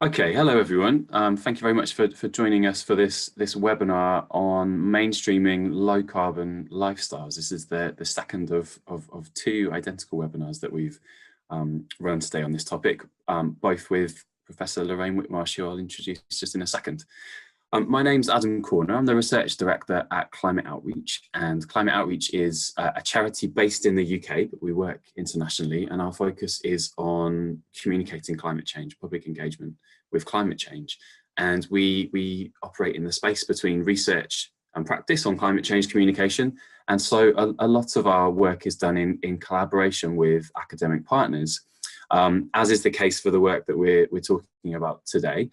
Okay, hello everyone. Thank you very much for joining us for this webinar on mainstreaming low carbon lifestyles. This is the second of two identical webinars that we've run today on this topic, both with Professor Lorraine Whitmarsh, who I'll introduce just in a second. My name's Adam Corner. I'm the Research Director at Climate Outreach, and Climate Outreach is a charity based in the UK, but we work internationally, and our focus is on communicating climate change, public engagement with climate change. And we operate in the space between research and practice on climate change communication. And so a lot of our work is done in collaboration with academic partners, as is the case for the work that we're talking about today.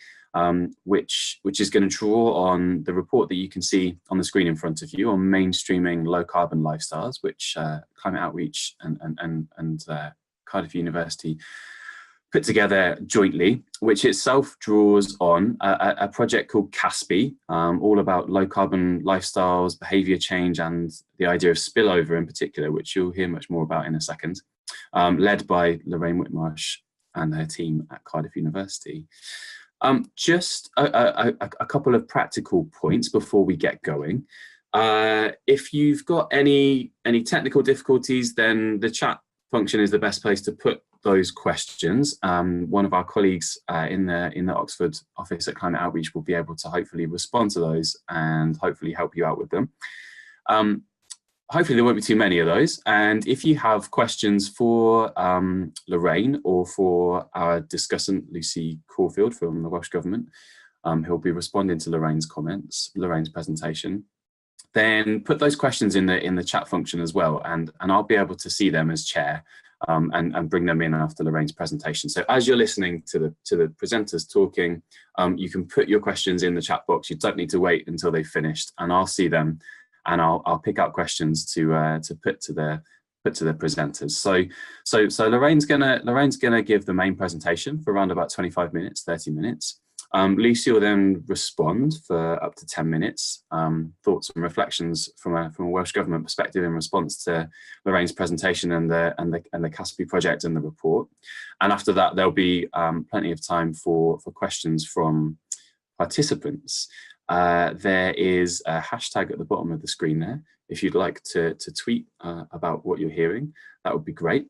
Which is going to draw on the report that you can see on the screen in front of you on mainstreaming low carbon lifestyles, which Climate Outreach and Cardiff University put together jointly, which itself draws on a project called CASPI, all about low carbon lifestyles, behaviour change, and the idea of spillover in particular, which you'll hear much more about in a second, led by Lorraine Whitmarsh and her team at Cardiff University. Just a couple of practical points before we get going. If you've got any technical difficulties, then the chat function is the best place to put those questions. One of our colleagues in the Oxford office at Climate Outreach will be able to hopefully respond to those and hopefully help you out with them. Hopefully there won't be too many of those. And if you have questions for Lorraine or for our discussant, Lucy Caulfield from the Welsh Government, who'll be responding to Lorraine's comments, Lorraine's presentation, then put those questions in the chat function as well. And I'll be able to see them as chair and bring them in after Lorraine's presentation. So as you're listening to the presenters talking, you can put your questions in the chat box. You don't need to wait until they've finished, and I'll see them. And I'll pick up questions to put to the presenters. So Lorraine's gonna give the main presentation for around about 25 minutes, 30 minutes. Lucy will then respond for up to 10 minutes, thoughts and reflections from a Welsh Government perspective in response to Lorraine's presentation and the CASPI project and the report. And after that, there'll be plenty of time for questions from participants. There is a hashtag at the bottom of the screen there. If you'd like to tweet about what you're hearing, that would be great.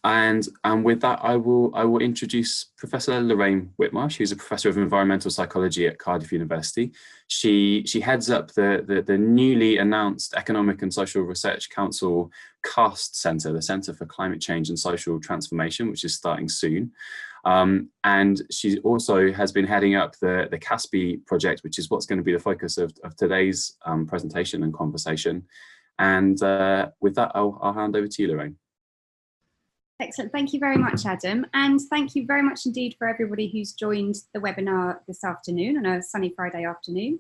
And with that, I will introduce Professor Lorraine Whitmarsh, who's a professor of environmental psychology at Cardiff University. She heads up the newly announced Economic and Social Research Council CAST Centre, the Centre for Climate Change and Social Transformation, which is starting soon. And she also has been heading up the CASPI project, which is what's going to be the focus of today's presentation and conversation. And with that, I'll hand over to you, Lorraine. Excellent. Thank you very much, Adam. And thank you very much indeed for everybody who's joined the webinar this afternoon on a sunny Friday afternoon.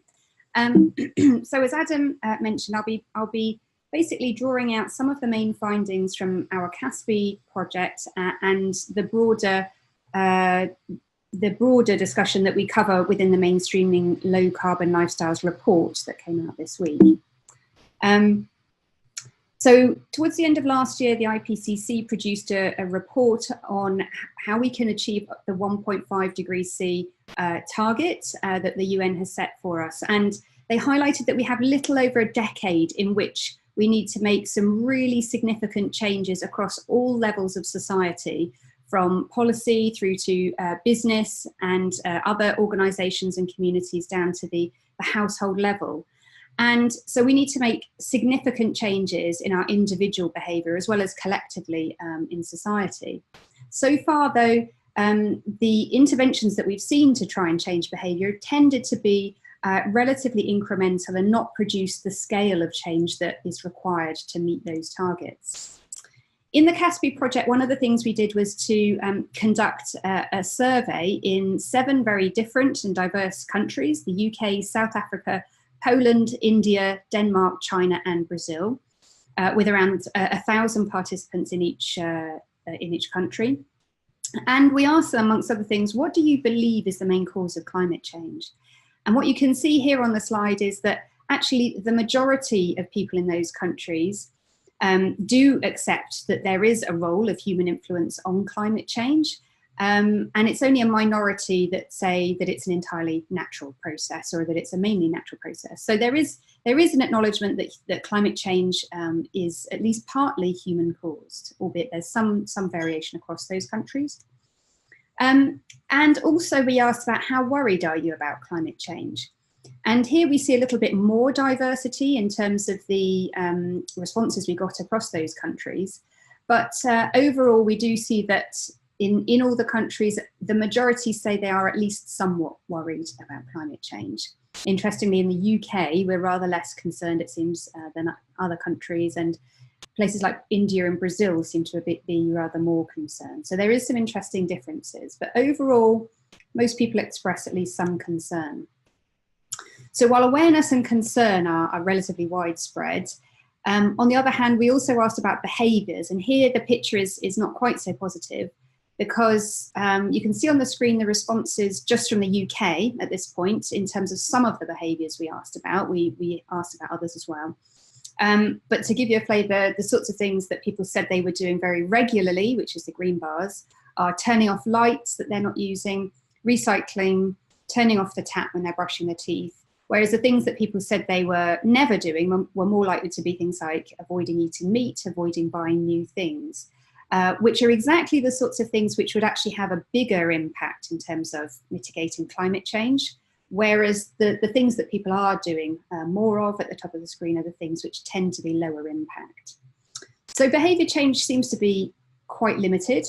So as Adam mentioned, I'll be basically drawing out some of the main findings from our CASPI project and the broader discussion that we cover within the Mainstreaming Low Carbon Lifestyles report that came out this week. So towards the end of last year, the IPCC produced a report on how we can achieve the 1.5 degrees C target that the UN has set for us. And they highlighted that we have little over a decade in which we need to make some really significant changes across all levels of society, from policy through to business and other organisations and communities down to the household level. And so we need to make significant changes in our individual behaviour as well as collectively in society. So far, though, the interventions that we've seen to try and change behaviour tended to be relatively incremental and not produce the scale of change that is required to meet those targets. In the CASPI project, one of the things we did was to conduct a survey in 7 very different and diverse countries: the UK, South Africa, Poland, India, Denmark, China, and Brazil, with around 1,000 participants in each country. And we asked them, amongst other things, what do you believe is the main cause of climate change? And what you can see here on the slide is that actually the majority of people in those countries do accept that there is a role of human influence on climate change. And it's only a minority that say that it's an entirely natural process, or that it's a mainly natural process. So there is an acknowledgement that climate change is at least partly human caused, albeit there's some variation across those countries. And also we asked about how worried are you about climate change? And here we see a little bit more diversity in terms of the responses we got across those countries. But overall, we do see that in all the countries, the majority say they are at least somewhat worried about climate change. Interestingly, in the UK, we're rather less concerned, it seems, than other countries, and places like India and Brazil seem to be rather more concerned. So there is some interesting differences, but overall, most people express at least some concern. So while awareness and concern are relatively widespread, on the other hand, we also asked about behaviours, and here the picture is not quite so positive, because you can see on the screen the responses just from the UK at this point in terms of some of the behaviours we asked about. We asked about others as well. But to give you a flavour, the sorts of things that people said they were doing very regularly, which is the green bars, are turning off lights that they're not using, recycling, turning off the tap when they're brushing their teeth. Whereas the things that people said they were never doing were more likely to be things like avoiding eating meat, avoiding buying new things. Which are exactly the sorts of things which would actually have a bigger impact in terms of mitigating climate change, whereas the things that people are doing more of at the top of the screen are the things which tend to be lower impact. So behaviour change seems to be quite limited.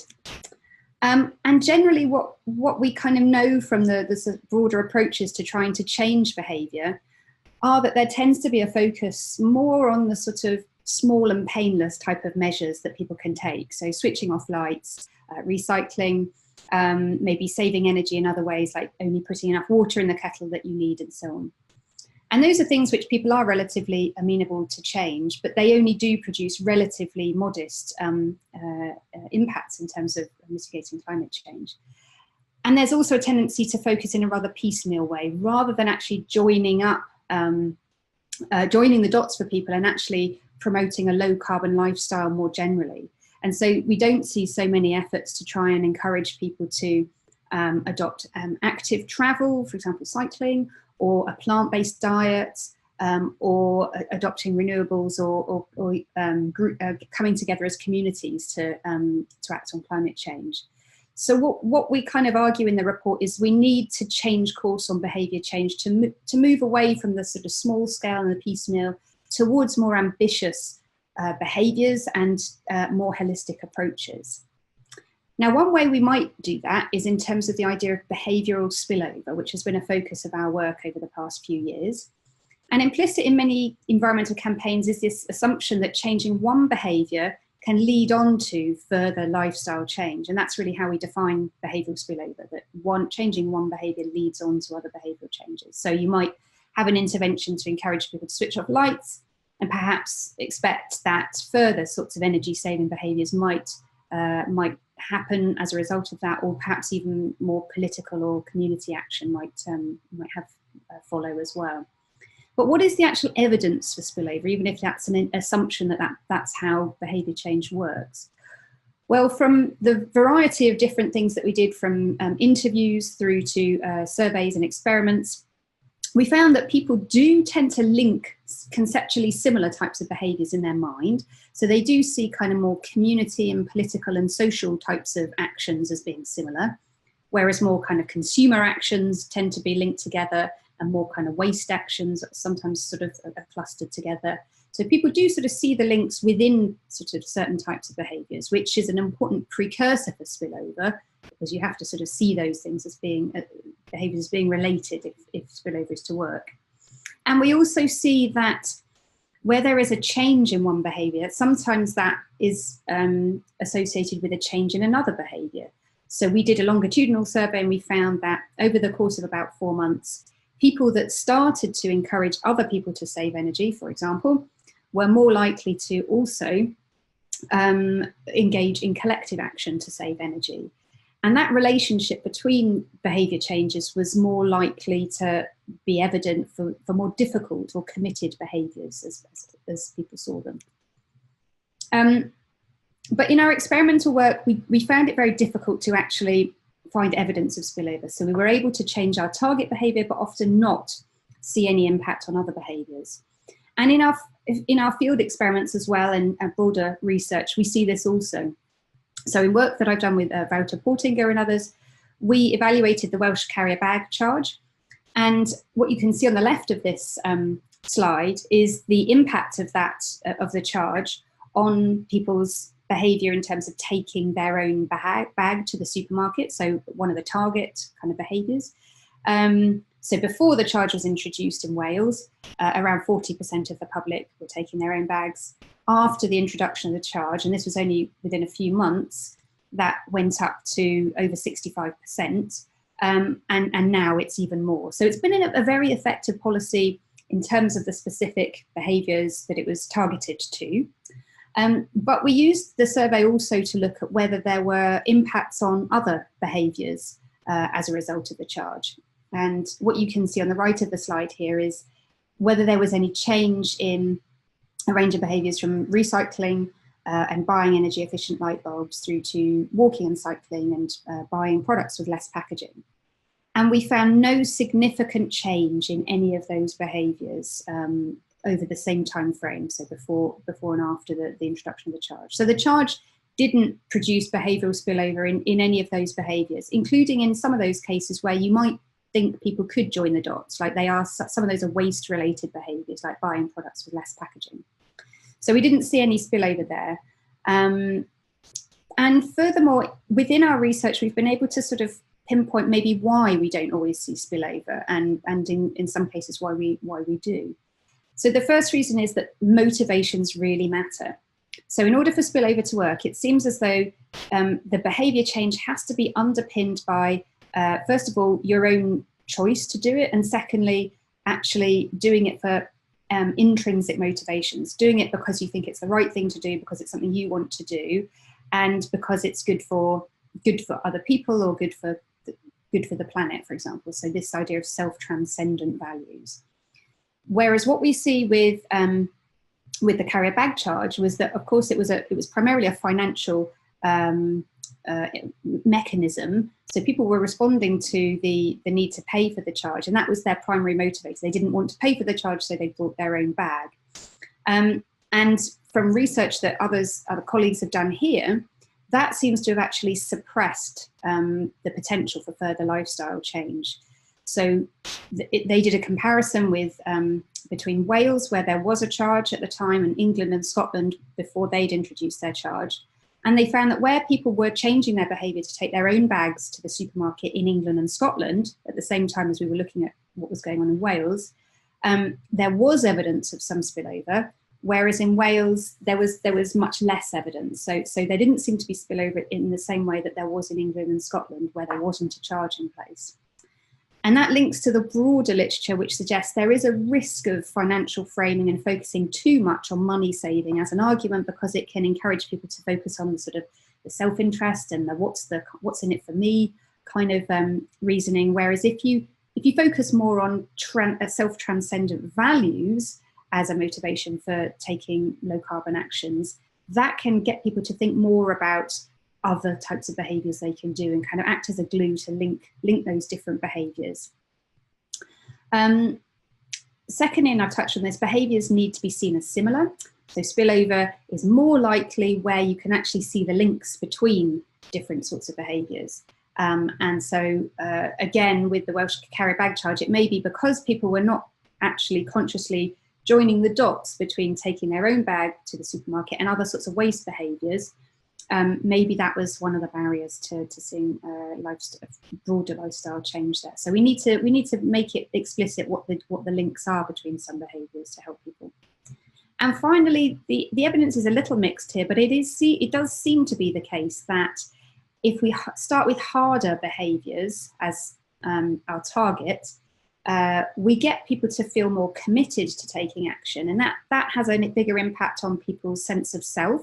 And generally what we kind of know from the sort of broader approaches to trying to change behaviour are that there tends to be a focus more on the sort of small and painless type of measures that people can take. So switching off lights, recycling, maybe saving energy in other ways, like only putting enough water in the kettle that you need, and so on. And those are things which people are relatively amenable to change, but they only do produce relatively modest impacts in terms of mitigating climate change. And there's also a tendency to focus in a rather piecemeal way, rather than actually joining the dots for people and actually promoting a low carbon lifestyle more generally. And so we don't see so many efforts to try and encourage people to adopt active travel, for example, cycling, or a plant-based diet, or adopting renewables, or coming together as communities to act on climate change. So what we kind of argue in the report is we need to change course on behaviour change to move away from the sort of small scale and the piecemeal towards more ambitious behaviours and more holistic approaches. Now, one way we might do that is in terms of the idea of behavioural spillover, which has been a focus of our work over the past few years. And implicit in many environmental campaigns is this assumption that changing one behaviour can lead on to further lifestyle change. And that's really how we define behavioural spillover, that changing one behaviour leads on to other behavioural changes. So you might have an intervention to encourage people to switch off lights, and perhaps expect that further sorts of energy saving behaviours might happen as a result of that, or perhaps even more political or community action might have follow as well. But what is the actual evidence for spillover, even if that's an assumption that's how behaviour change works? Well, from the variety of different things that we did, from interviews through to surveys and experiments, we found that people do tend to link conceptually similar types of behaviours in their mind. So they do see kind of more community and political and social types of actions as being similar, whereas more kind of consumer actions tend to be linked together, and more kind of waste actions sometimes sort of are clustered together. So people do sort of see the links within sort of certain types of behaviours, which is an important precursor for spillover, because you have to sort of see those things as being behaviours as being related if spillover is to work. And we also see that where there is a change in one behaviour, sometimes that is associated with a change in another behaviour. So we did a longitudinal survey, and we found that over the course of about 4 months, people that started to encourage other people to save energy, for example, were more likely to also engage in collective action to save energy. And that relationship between behaviour changes was more likely to be evident for more difficult or committed behaviours as people saw them. But in our experimental work, we found it very difficult to actually find evidence of spillover. So we were able to change our target behaviour, but often not see any impact on other behaviours. And in our field experiments as well, and broader research, we see this also. So in work that I've done with Wouter Portinger and others, we evaluated the Welsh carrier bag charge. And what you can see on the left of this slide is the impact of that, of the charge on people's behaviour in terms of taking their own bag to the supermarket. So one of the target kind of behaviours. So before the charge was introduced in Wales, around 40% of the public were taking their own bags. After the introduction of the charge, and this was only within a few months, that went up to over 65%, and now it's even more. So it's been a very effective policy in terms of the specific behaviours that it was targeted to. But we used the survey also to look at whether there were impacts on other behaviours as a result of the charge. And what you can see on the right of the slide here is whether there was any change in a range of behaviours from recycling and buying energy efficient light bulbs through to walking and cycling and buying products with less packaging. And we found no significant change in any of those behaviours over the same time frame, so before and after the introduction of the charge. So the charge didn't produce behavioural spillover in any of those behaviours, including in some of those cases where you might think people could join the dots, like some of those are waste related behaviours, like buying products with less packaging. So we didn't see any spillover there. And furthermore, within our research, we've been able to sort of pinpoint maybe why we don't always see spillover, and in some cases why we do. So the first reason is that motivations really matter. So in order for spillover to work, it seems as though the behaviour change has to be underpinned by, first of all, your own choice to do it, and secondly, actually doing it for intrinsic motivations, doing it because you think it's the right thing to do, because it's something you want to do, and because it's good for other people or good for the planet, for example. So this idea of self-transcendent values. Whereas what we see with the carrier bag charge was that, of course, it was primarily a financial mechanism. So people were responding to the need to pay for the charge, and that was their primary motivator. They didn't want to pay for the charge, so they bought their own bag. And from research that other colleagues have done here, that seems to have actually suppressed the potential for further lifestyle change. So they did a comparison with between Wales, where there was a charge at the time, and England and Scotland before they'd introduced their charge. And they found that where people were changing their behaviour to take their own bags to the supermarket in England and Scotland, at the same time as we were looking at what was going on in Wales, there was evidence of some spillover, whereas in Wales there was much less evidence. So there didn't seem to be spillover in the same way that there was in England and Scotland, where there wasn't a charge in place. And that links to the broader literature, which suggests there is a risk of financial framing and focusing too much on money saving as an argument, because it can encourage people to focus on the sort of the self-interest and the what's in it for me kind of reasoning. Whereas if you focus more on self-transcendent values as a motivation for taking low carbon actions, that can get people to think more about other types of behaviours they can do and kind of act as a glue to link those different behaviours. Secondly, and I've touched on this, behaviours need to be seen as similar. So spillover is more likely where you can actually see the links between different sorts of behaviours. And so again, with the Welsh carrier bag charge, it may be because people were not actually consciously joining the dots between taking their own bag to the supermarket and other sorts of waste behaviours. Maybe that was one of the barriers to seeing broader lifestyle change there. So we need to make it explicit what the links are between some behaviours to help people. And finally, the evidence is a little mixed here, but it does seem to be the case that if we start with harder behaviours as our target, we get people to feel more committed to taking action, and that has a bigger impact on people's sense of self.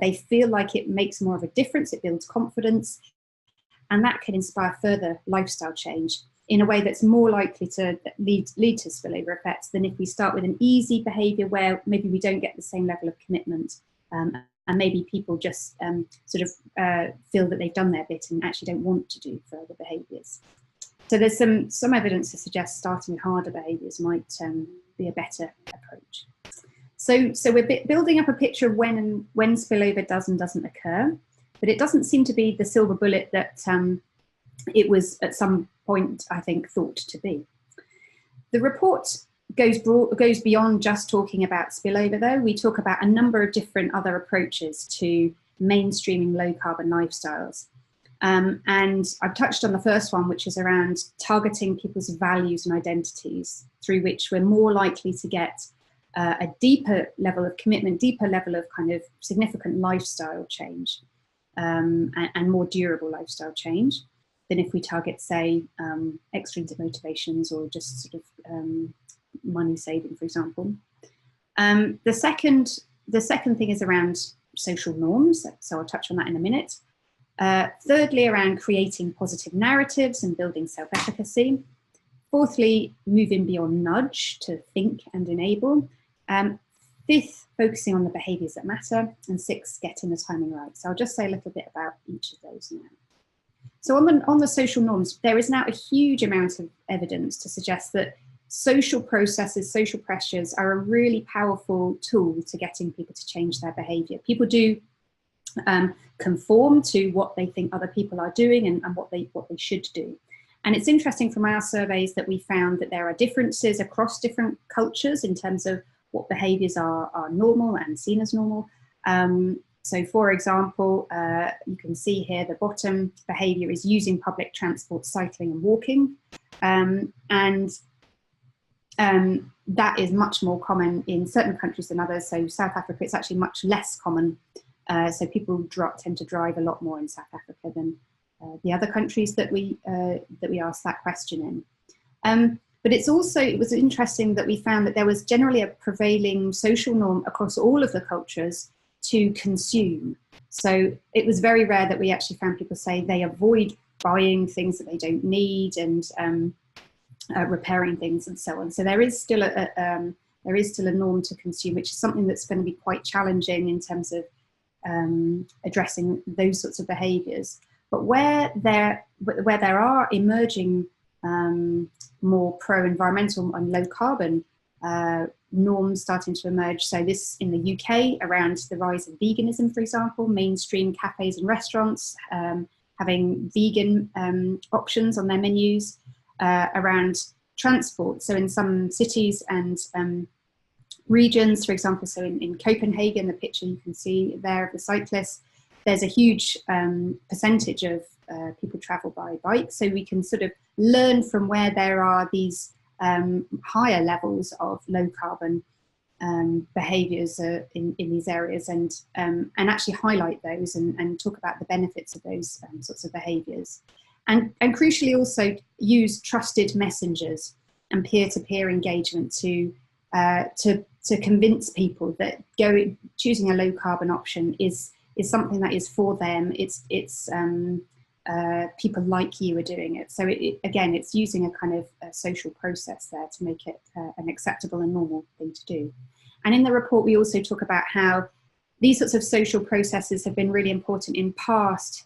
They feel like it makes more of a difference, it builds confidence, and that can inspire further lifestyle change in a way that's more likely to lead to spillover effects than if we start with an easy behaviour where maybe we don't get the same level of commitment and and maybe people just sort of feel that they've done their bit and actually don't want to do further behaviours. So there's some evidence to suggest starting with harder behaviours might be a better approach. So we're building up a picture of when spillover does and doesn't occur, but it doesn't seem to be the silver bullet that it was at some point, I think, thought to be. The report goes beyond just talking about spillover, though. We talk about a number of different other approaches to mainstreaming low carbon lifestyles. And I've touched on the first one, which is around targeting people's values and identities, through which we're more likely to get a deeper level of commitment, deeper level of kind of significant lifestyle change, and more durable lifestyle change than if we target, say, extrinsic motivations or just sort of money saving, for example. The second thing is around social norms, so I'll touch on that in a minute. Thirdly, around creating positive narratives and building self-efficacy. Fourthly, moving beyond nudge to think and enable. Fifth, focusing on the behaviours that matter. And sixth, getting the timing right. So I'll just say a little bit about each of those now. So on the social norms, there is now a huge amount of evidence to suggest that social processes, social pressures are a really powerful tool to getting people to change their behaviour. People do conform to what they think other people are doing and what they should do. And it's interesting from our surveys that we found that there are differences across different cultures in terms of what behaviours are normal and seen as normal. So for example, you can see here the bottom behaviour is using public transport, cycling and walking. That is much more common in certain countries than others. So South Africa, it's actually much less common. So people tend to drive a lot more in South Africa than the other countries that we asked that question in. But it was interesting that we found that there was generally a prevailing social norm across all of the cultures to consume. So it was very rare that we actually found people say they avoid buying things that they don't need and repairing things and so on. So there is still a norm to consume, which is something that's going to be quite challenging in terms of addressing those sorts of behaviours. But where there are emerging more pro-environmental and low-carbon norms starting to emerge, so this in the UK around the rise of veganism, for example, mainstream cafes and restaurants having vegan options on their menus, around transport. So in some cities and regions, for example, so in Copenhagen, the picture you can see there of the cyclists, there's a huge percentage of people travel by bike. So we can sort of learn from where there are these higher levels of low carbon behaviours in these areas and actually highlight those and talk about the benefits of those sorts of behaviours. And crucially also use trusted messengers and peer-to-peer engagement to convince people that choosing a low carbon option is something that is for them. It's people like you are doing it. So again, it's using a kind of a social process there to make it an acceptable and normal thing to do. And in the report, we also talk about how these sorts of social processes have been really important in past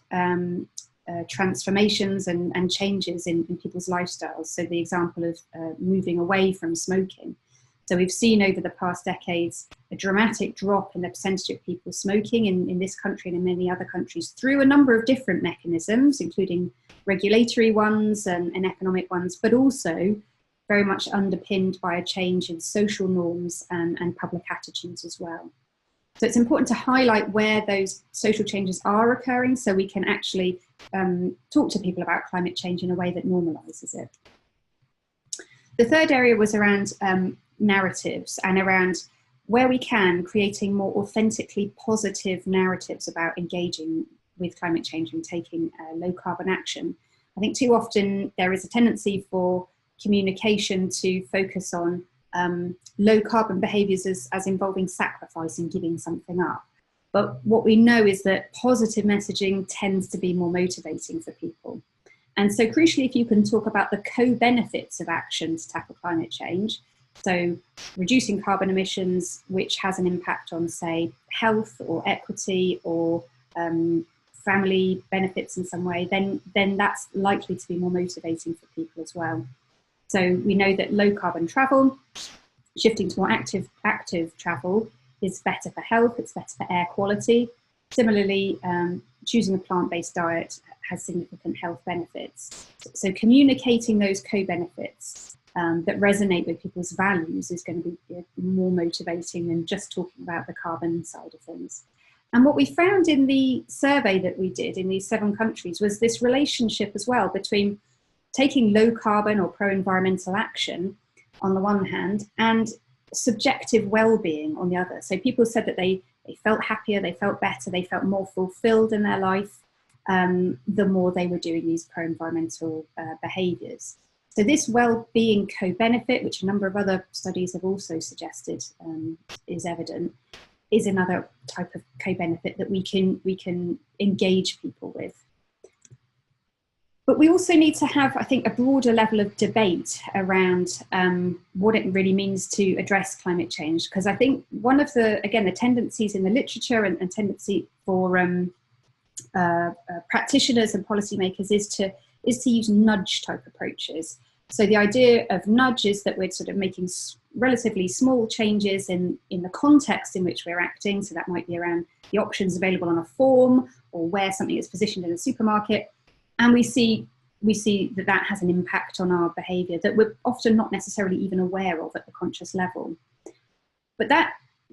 transformations and changes in people's lifestyles. So the example of moving away from smoking. So we've seen over the past decades a dramatic drop in the percentage of people smoking in this country and in many other countries through a number of different mechanisms, including regulatory ones and economic ones, but also very much underpinned by a change in social norms and public attitudes as well. So it's important to highlight where those social changes are occurring so we can actually talk to people about climate change in a way that normalises it. The third area was around narratives and around where we can creating more authentically positive narratives about engaging with climate change and taking low carbon action. I think too often there is a tendency for communication to focus on low carbon behaviours as involving sacrifice and giving something up. But what we know is that positive messaging tends to be more motivating for people. And so crucially, if you can talk about the co-benefits of action to tackle climate change, So reducing carbon emissions, which has an impact on, say, health or equity or family benefits in some way, then that's likely to be more motivating for people as well. So we know that low carbon travel, shifting to more active travel, is better for health, it's better for air quality. Similarly, choosing a plant-based diet has significant health benefits. So communicating those co-benefits that resonate with people's values is going to be more motivating than just talking about the carbon side of things. And what we found in the survey that we did in these 7 countries was this relationship as well between taking low carbon or pro-environmental action on the one hand and subjective well-being on the other. So people said that they felt happier, they felt better, they felt more fulfilled in their life the more they were doing these pro-environmental behaviours. So this well-being co-benefit, which a number of other studies have also suggested is evident, is another type of co-benefit that we can engage people with. But we also need to have, I think, a broader level of debate around what it really means to address climate change. Because I think one of the tendencies in the literature and tendency for practitioners and policymakers is to use nudge type approaches. So the idea of nudge is that we're sort of making relatively small changes in the context in which we're acting. So that might be around the options available on a form or where something is positioned in a supermarket. And we see that has an impact on our behaviour that we're often not necessarily even aware of at the conscious level. But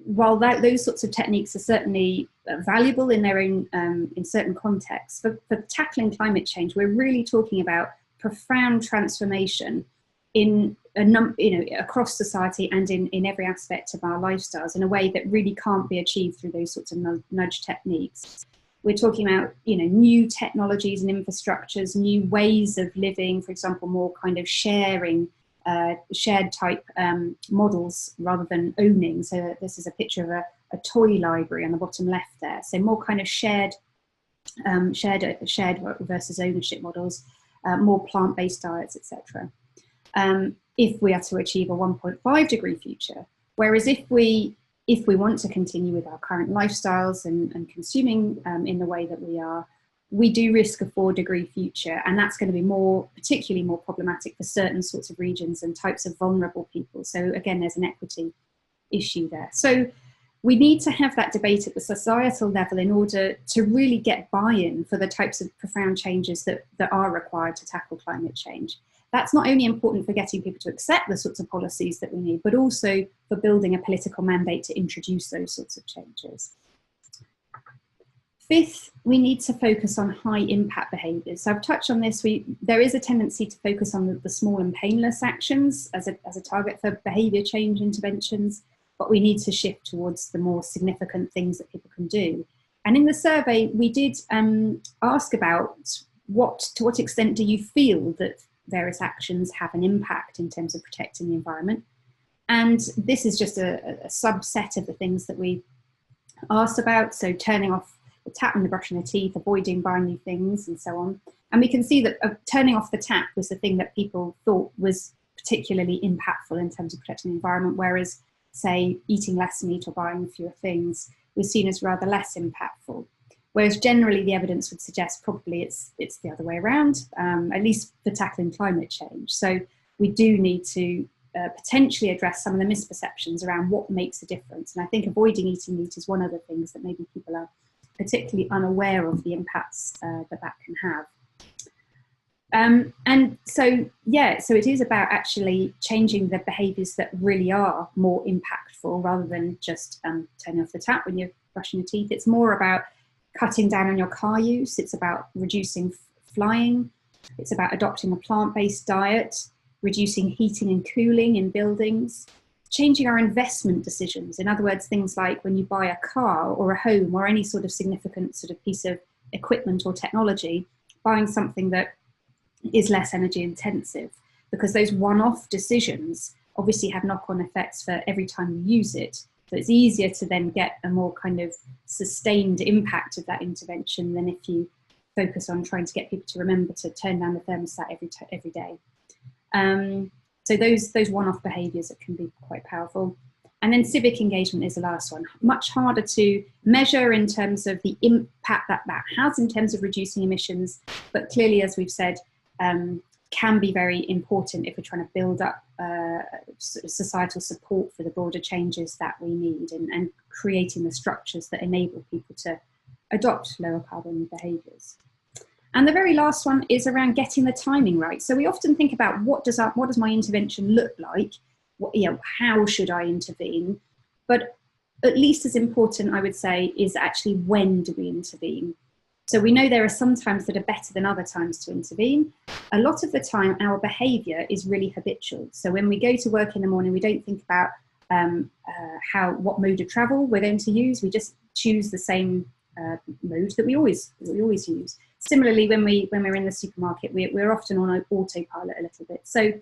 while those sorts of techniques are certainly valuable in their own in certain contexts, for tackling climate change, we're really talking about profound transformation across society and in every aspect of our lifestyles in a way that really can't be achieved through those sorts of nudge techniques. We're talking about new technologies and infrastructures, new ways of living, for example, more kind of shared type models rather than owning. So this is a picture of a toy library on the bottom left there. So more kind of shared versus ownership models, more plant-based diets, etc. If we are to achieve a 1.5 degree future, whereas if we want to continue with our current lifestyles and consuming in the way that we are, we do risk a 4 degree future, and that's going to be particularly more problematic for certain sorts of regions and types of vulnerable people. So again, there's an equity issue there. So we need to have that debate at the societal level in order to really get buy-in for the types of profound changes that are required to tackle climate change. That's not only important for getting people to accept the sorts of policies that we need, but also for building a political mandate to introduce those sorts of changes. Fifth, we need to focus on high impact behaviours. So I've touched on this. There is a tendency to focus on the small and painless actions as a target for behaviour change interventions, but we need to shift towards the more significant things that people can do. And in the survey, we did ask about to what extent do you feel that various actions have an impact in terms of protecting the environment. And this is just a subset of the things that we asked about. So turning off the tap and the brushing the teeth, avoiding buying new things and so on. And we can see that turning off the tap was the thing that people thought was particularly impactful in terms of protecting the environment, whereas, say, eating less meat or buying fewer things was seen as rather less impactful. Whereas generally the evidence would suggest probably it's the other way around, at least for tackling climate change. So we do need to potentially address some of the misperceptions around what makes a difference. And I think avoiding eating meat is one of the things that maybe people are particularly unaware of the impacts that can have. And so it is about actually changing the behaviours that really are more impactful rather than just turning off the tap when you're brushing your teeth. It's more about cutting down on your car use. It's about reducing flying. It's about adopting a plant-based diet, reducing heating and cooling in buildings, changing our investment decisions. In other words, things like when you buy a car or a home or any sort of significant sort of piece of equipment or technology, buying something that is less energy intensive, because those one-off decisions obviously have knock-on effects for every time you use it. So it's easier to then get a more kind of sustained impact of that intervention than if you focus on trying to get people to remember to turn down the thermostat every day. So those one-off behaviours that can be quite powerful. And then civic engagement is the last one. Much harder to measure in terms of the impact that that has in terms of reducing emissions, but clearly, as we've said, can be very important if we're trying to build up societal support for the broader changes that we need, and creating the structures that enable people to adopt lower carbon behaviours. And the very last one is around getting the timing right. So we often think about what does my intervention look like? How should I intervene? But at least as important, I would say, is actually when do we intervene? So we know there are some times that are better than other times to intervene. A lot of the time, our behaviour is really habitual. So when we go to work in the morning, we don't think about what mode of travel we're going to use. We just choose the same mode that we always use. Similarly, when we're in the supermarket, we're often on an autopilot a little bit. So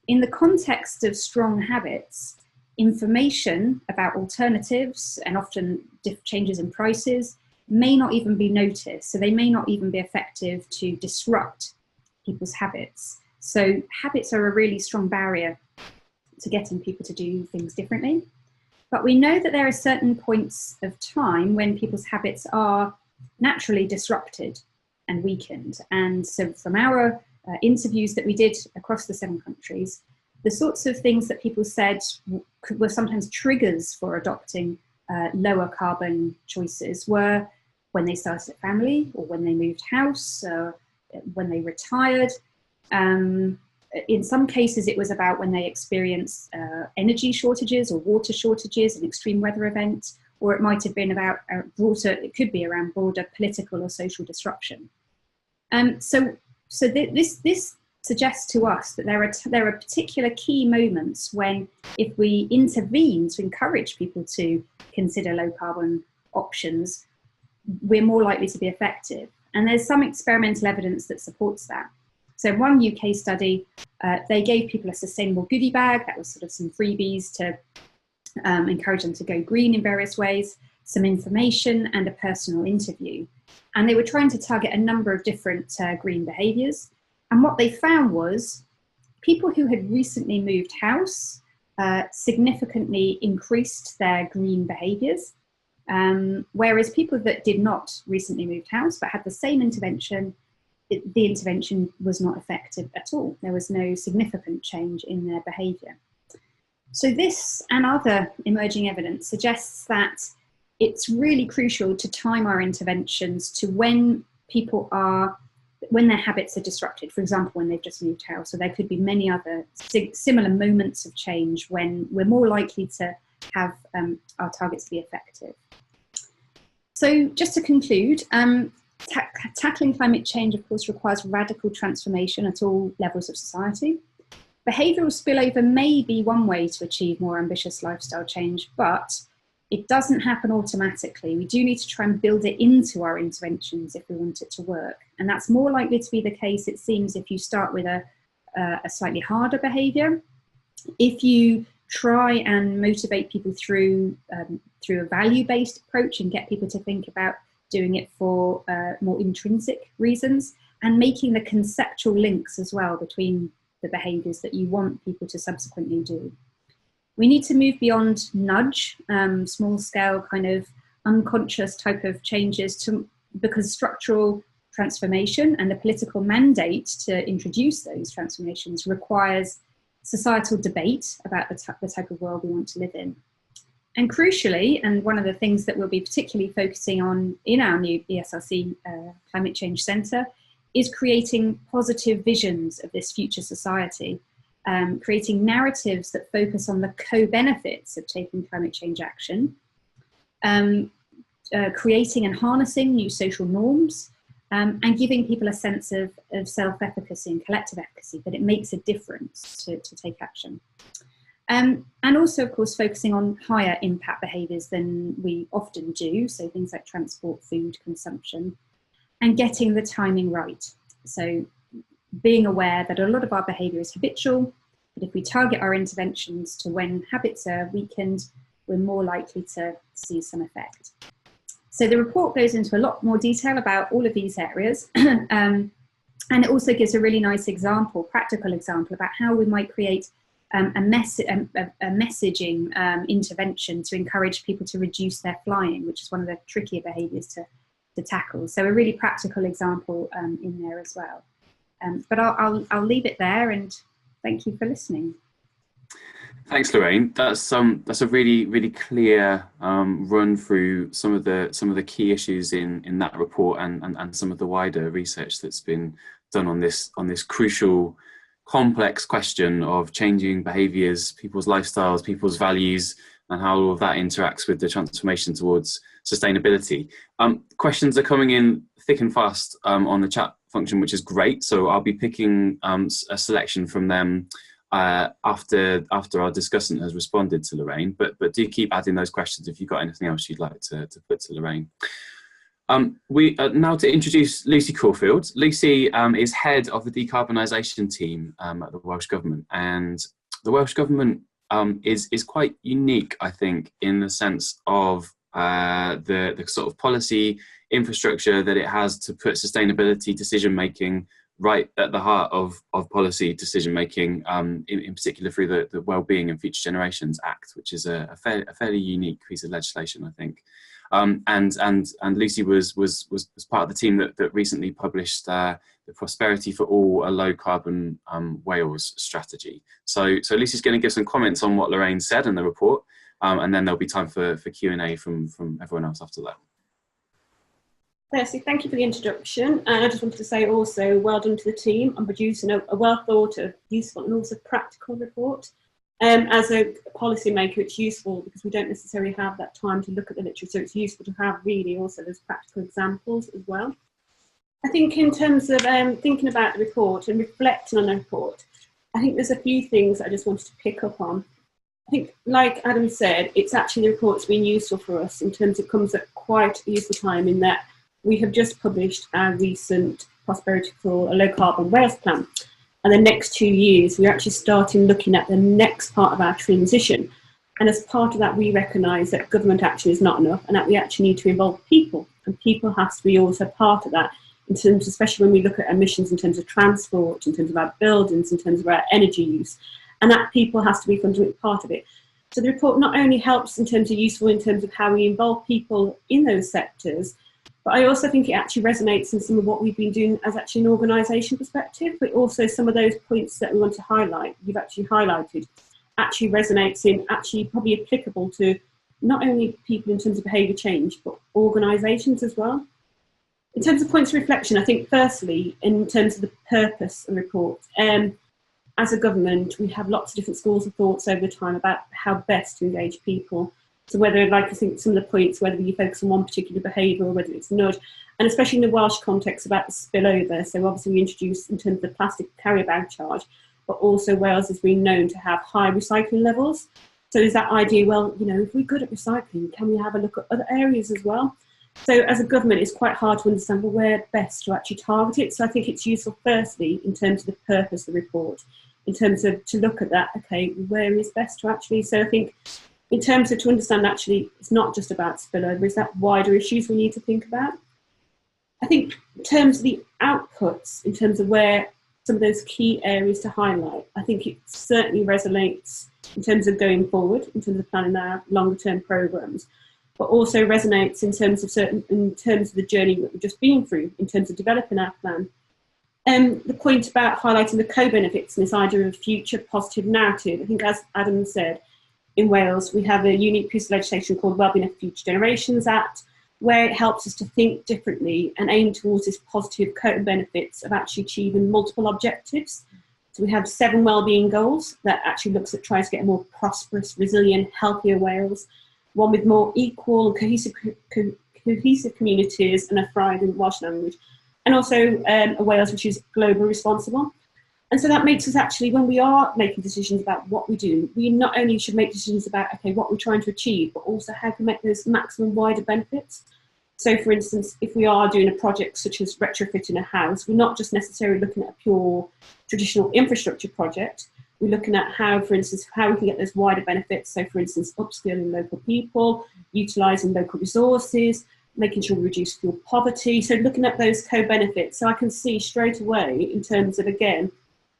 in the context of strong habits, information about alternatives and often changes in prices may not even be noticed. So they may not even be effective to disrupt people's habits. So habits are a really strong barrier to getting people to do things differently. But we know that there are certain points of time when people's habits are naturally disrupted and weakened. And so from our interviews that we did across the 7 countries, the sorts of things that people said were sometimes triggers for adopting lower carbon choices were when they started a family, or when they moved house, or when they retired. In some cases, it was about when they experienced energy shortages or water shortages, an extreme weather event, or it might have been about it could be around broader political or social disruption. So this suggests to us that there are particular key moments when, if we intervene to encourage people to consider low carbon options, we're more likely to be effective. And there's some experimental evidence that supports that. So in one UK study, they gave people a sustainable goodie bag. That was sort of some freebies to encourage them to go green in various ways, some information and a personal interview. And they were trying to target a number of different green behaviours. And what they found was people who had recently moved house significantly increased their green behaviours, whereas people that did not recently move house but had the same intervention, the intervention was not effective at all. There was no significant change in their behaviour. So this and other emerging evidence suggests that it's really crucial to time our interventions to when their habits are disrupted. For example, when they've just moved house, or there could be many other similar moments of change when we're more likely to have our targets be effective. So just to conclude, tackling climate change, of course, requires radical transformation at all levels of society. Behavioural spillover may be one way to achieve more ambitious lifestyle change, but it doesn't happen automatically. We do need to try and build it into our interventions if we want it to work. And that's more likely to be the case, it seems, if you start with a slightly harder behaviour. If you try and motivate people through a value-based approach and get people to think about doing it for more intrinsic reasons, and making the conceptual links as well between the behaviours that you want people to subsequently do. We need to move beyond nudge, small scale kind of unconscious type of changes, because structural transformation and the political mandate to introduce those transformations requires societal debate about the type of world we want to live in. And crucially, and one of the things that we'll be particularly focusing on in our new ESRC Climate Change Centre, is creating positive visions of this future society, creating narratives that focus on the co-benefits of taking climate change action, creating and harnessing new social norms, and giving people a sense of self-efficacy and collective efficacy, that it makes a difference to take action. And also, of course, focusing on higher impact behaviours than we often do, so things like transport, food, consumption, and getting the timing right. So being aware that a lot of our behaviour is habitual, but if we target our interventions to when habits are weakened, we're more likely to see some effect. So the report goes into a lot more detail about all of these areas. And it also gives a really nice example, practical example, about how we might create a messaging intervention to encourage people to reduce their flying, which is one of the trickier behaviours to tackle. So a really practical example in there as well. But I'll leave it there, and thank you for listening. Thanks, Lorraine. That's a really clear run through some of the key issues in that report and some of the wider research that's been done on this crucial, complex question of changing behaviours, people's lifestyles, people's values, and how all of that interacts with the transformation towards sustainability. Questions are coming in thick and fast on the chat function, which is great. So I'll be picking a selection from them after our discussant has responded to Lorraine, but do keep adding those questions if you've got anything else you'd like to put to Lorraine. We now to introduce Lucy Caulfield. Lucy is head of the decarbonisation team at the Welsh Government, and the Welsh Government is quite unique, I think, in the sense of the sort of policy infrastructure that it has to put sustainability decision making right at the heart of policy decision making, in particular through the Wellbeing and Future Generations Act, which is a fairly unique piece of legislation, I think. And Lucy was part of the team that recently published the Prosperity for All, a low carbon Wales strategy. So Lucy's going to give some comments on what Lorraine said in the report, and then there'll be time for Q&A from everyone else after that. Firstly, thank you for the introduction, and I just wanted to say also well done to the team on producing a well thought of, useful and also practical report. As a policymaker, it's useful because we don't necessarily have that time to look at the literature, so it's useful to have really also those practical examples as well. I think in terms of thinking about the report and reflecting on the report, I think there's a few things I just wanted to pick up on. I think, like Adam said, it's actually the report's been useful for us in terms of it comes at quite a useful time in that we have just published our recent Prosperity for a Low Carbon Wales plan. And the next 2 years, we're actually starting looking at the next part of our transition. And as part of that, we recognise that government action is not enough and that we actually need to involve people. And people has to be also part of that, in terms, especially when we look at emissions in terms of transport, in terms of our buildings, in terms of our energy use. And that people has to be fundamentally part of it. So the report not only helps in terms of useful in terms of how we involve people in those sectors, but I also think it actually resonates in some of what we've been doing as actually an organisation perspective, but also some of those points that we want to highlight, you've actually highlighted, actually resonates in, actually probably applicable to not only people in terms of behaviour change, but organisations as well. In terms of points of reflection, I think firstly, in terms of the purpose of the report, as a government, we have lots of different schools of thoughts over time about how best to engage people. So whether, like I think some of the points, whether you focus on one particular behaviour or whether it's nudge, and especially in the Welsh context about the spillover. So obviously we introduced in terms of the plastic carrier bag charge, but also Wales has been known to have high recycling levels. So is that idea, well, you know, if we're good at recycling, can we have a look at other areas as well? So as a government, it's quite hard to understand, well, where best to actually target it. So I think it's useful, firstly, in terms of the purpose of the report, in terms of to look at that, okay, where is best to actually, so I think in terms of to understand actually, it's not just about spillover, it's that wider issues we need to think about. I think in terms of the outputs, in terms of where some of those key areas to highlight, I think it certainly resonates in terms of going forward, in terms of planning our longer term programmes, but also resonates in terms of the journey that we've just been through, in terms of developing our plan. The point about highlighting the co-benefits and this idea of future positive narrative, I think as Adam said, in Wales, we have a unique piece of legislation called Wellbeing and Future Generations Act, where it helps us to think differently and aim towards this positive co-benefits of actually achieving multiple objectives. So we have 7 wellbeing goals that actually looks at trying to get a more prosperous, resilient, healthier Wales, one with more equal and cohesive communities and a thriving Welsh language, and also a Wales which is globally responsible. And so that makes us actually, when we are making decisions about what we do, we not only should make decisions about, okay, what we're trying to achieve, but also how can we make those maximum wider benefits. So for instance, if we are doing a project such as retrofitting a house, we're not just necessarily looking at a pure traditional infrastructure project. We're looking at how, for instance, how we can get those wider benefits. So for instance, upskilling local people, utilising local resources, making sure we reduce fuel poverty. So looking at those co-benefits. So I can see straight away in terms of, again,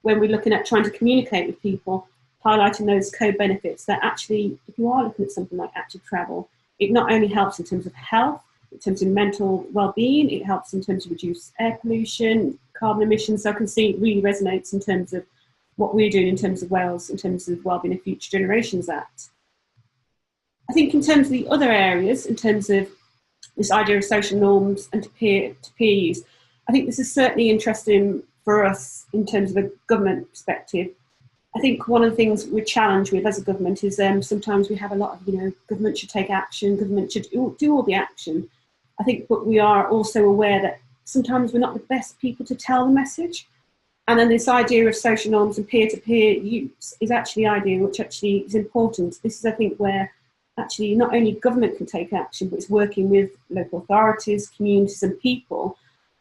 when we're looking at trying to communicate with people, highlighting those co-benefits, that actually, if you are looking at something like active travel, it not only helps in terms of health, in terms of mental well-being, it helps in terms of reduce air pollution, carbon emissions. So I can see it really resonates in terms of what we're doing in terms of Wales, in terms of Wellbeing of Future Generations Act. I think in terms of the other areas, in terms of this idea of social norms and to peer use, I think this is certainly interesting for us in terms of a government perspective. I think one of the things we're challenged with as a government is sometimes we have a lot of, government should take action, government should do all the action. I think, but we are also aware that sometimes we're not the best people to tell the message. And then this idea of social norms and peer-to-peer use is actually the idea which actually is important. This is, I think, where actually not only government can take action, but it's working with local authorities, communities and people,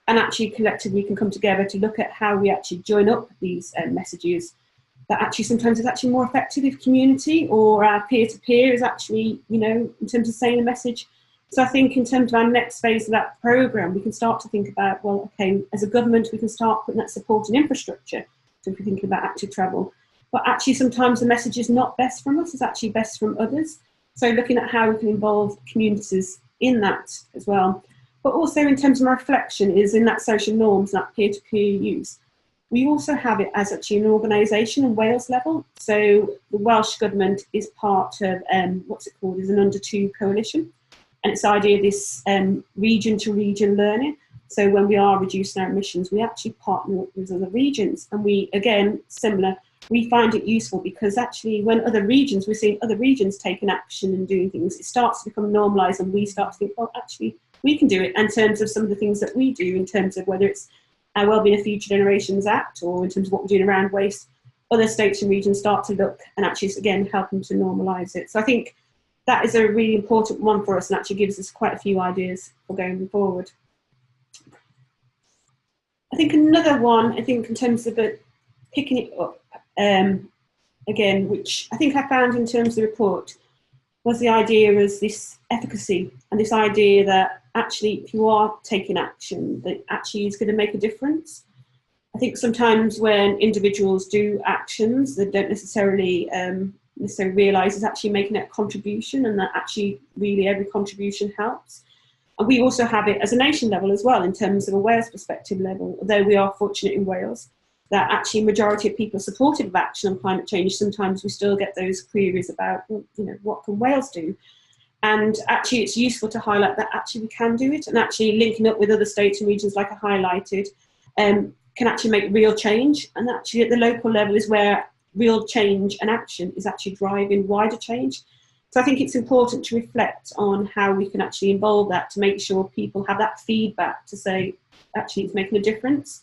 and actually collectively can come together to look at how we actually join up these messages that actually sometimes is actually more effective if community or our peer-to-peer is actually, in terms of saying a message. So I think in terms of our next phase of that programme, we can start to think about, well, okay, as a government, we can start putting that support and infrastructure. So if we're thinking about active travel, but actually sometimes the message is not best from us, it's actually best from others. So looking at how we can involve communities in that as well. But also in terms of my reflection is in that social norms, that peer-to-peer use. We also have it as actually an organisation in Wales level. So the Welsh Government is part of what's it called, is an under 2 coalition. And it's the idea of this region to region learning. So when we are reducing our emissions, we actually partner with other regions. And we, again, similar, we find it useful because actually when other regions, we're seeing other regions taking action and doing things, it starts to become normalised and we start to think, well, actually, we can do it in terms of some of the things that we do in terms of whether it's our Wellbeing of Future Generations Act or in terms of what we're doing around waste, other states and regions start to look and actually, again, helping to normalise it. So I think that is a really important one for us and actually gives us quite a few ideas for going forward. I think another one, in terms of picking it up, again, which I think I found in terms of the report, was the idea as this efficacy and this idea that actually if you are taking action, that actually is going to make a difference. I think sometimes when individuals do actions, they don't necessarily realise it's actually making a contribution and that actually really every contribution helps. And we also have it as a nation level as well in terms of a Wales perspective level, although we are fortunate in Wales that actually majority of people are supportive of action on climate change. Sometimes we still get those queries about, what can Wales do? And actually it's useful to highlight that actually we can do it and actually linking up with other states and regions like I highlighted can actually make real change. And actually at the local level is where real change and action is actually driving wider change. So I think it's important to reflect on how we can actually involve that to make sure people have that feedback to say, actually it's making a difference.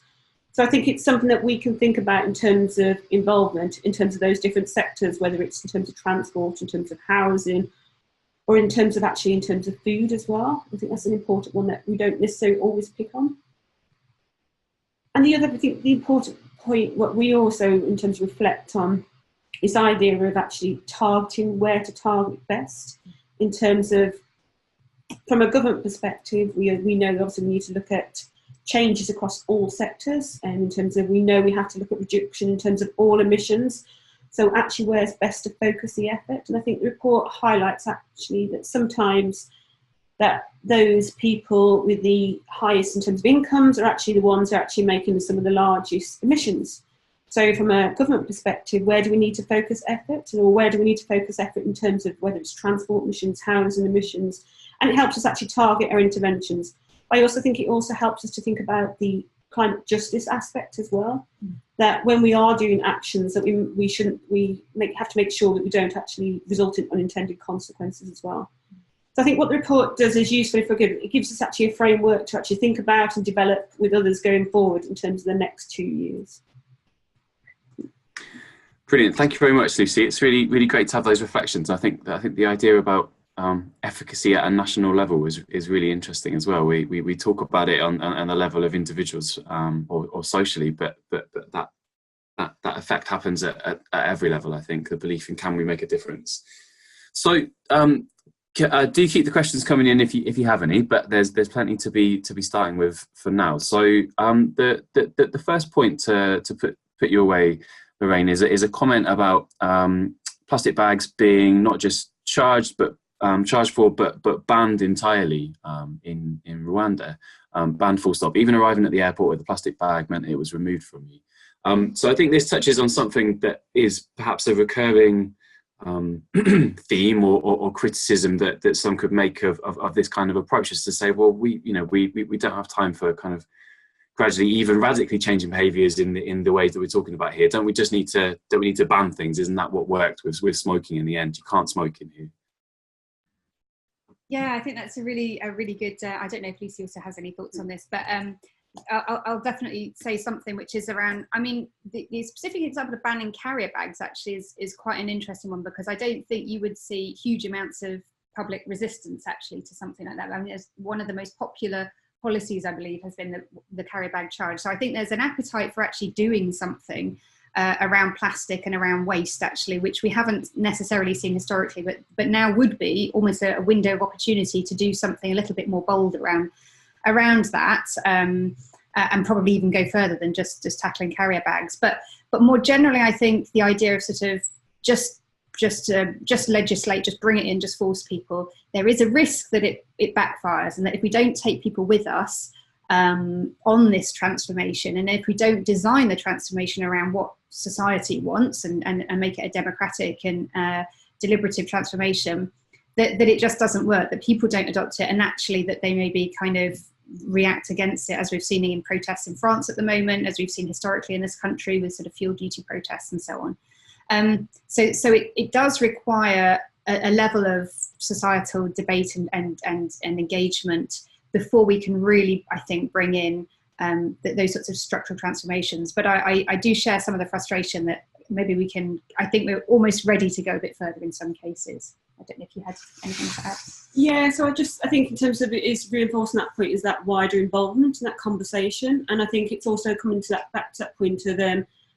So I think it's something that we can think about in terms of involvement, in terms of those different sectors, whether it's in terms of transport, in terms of housing, or in terms of food as well. I think that's an important one that we don't necessarily always pick on. And the other, I think the important point, what we also in terms of reflect on, is the idea of actually targeting where to target best in terms of, from a government perspective, we know obviously we need to look at changes across all sectors, and in terms of we know we have to look at reduction in terms of all emissions. So actually where's best to focus the effort? And I think the report highlights actually that sometimes that those people with the highest in terms of incomes are actually the ones who are actually making some of the largest emissions. So from a government perspective, where do we need to focus effort, or where do we need to focus effort in terms of whether it's transport emissions, housing emissions, and it helps us actually target our interventions. I also think it also helps us to think about the climate justice aspect as well, that when we are doing actions that we have to make sure that we don't actually result in unintended consequences as well. So I think what the report does is useful for good. It gives us actually a framework to actually think about and develop with others going forward in terms of the next 2 years. Brilliant. Thank you very much, Lucy. It's really, really great to have those reflections. I think the idea about efficacy at a national level is really interesting as well. We talk about it on the level of individuals or socially, but that effect happens at every level. I think the belief in can we make a difference. So Do keep the questions coming in if you have any, but there's plenty to be starting with for now. So the first point to put your way, Lorraine, is a comment about plastic bags being not just charged for but banned entirely in Rwanda, banned full stop. Even arriving at the airport with a plastic bag meant it was removed from you. So I think this touches on something that is perhaps a recurring theme or criticism that some could make of this kind of approach, is to say, well, we don't have time for kind of gradually, even radically changing behaviours in the ways that we're talking about here. Don't we need to ban things? Isn't that what worked with smoking in the end? You can't smoke in here. Yeah, I think that's a really good. I don't know if Lucy also has any thoughts on this, but I'll definitely say something which is around, I mean, the specific example of banning carrier bags actually is quite an interesting one, because I don't think you would see huge amounts of public resistance actually to something like that. I mean, it's one of the most popular policies, I believe, has been the carrier bag charge. So I think there's an appetite for actually doing something around plastic and around waste, actually, which we haven't necessarily seen historically, but now would be almost a window of opportunity to do something a little bit more bold around that, and probably even go further than just tackling carrier bags. But more generally, I think the idea of sort of just legislate, just bring it in, just force people, there is a risk that it backfires, and that if we don't take people with us on this transformation, and if we don't design the transformation around what society wants and make it a democratic and deliberative transformation, that it just doesn't work, that people don't adopt it, and actually that they maybe kind of react against it, as we've seen in protests in France at the moment, as we've seen historically in this country with sort of fuel duty protests and so on. So it does require a level of societal debate and engagement before we can really, I think, bring in those sorts of structural transformations. But I do share some of the frustration that maybe we can, I think we're almost ready to go a bit further in some cases. I don't know if you had anything to add. Yeah, so I think in terms of it is reinforcing that point is that wider involvement in that conversation. And I think it's also coming to back to that point of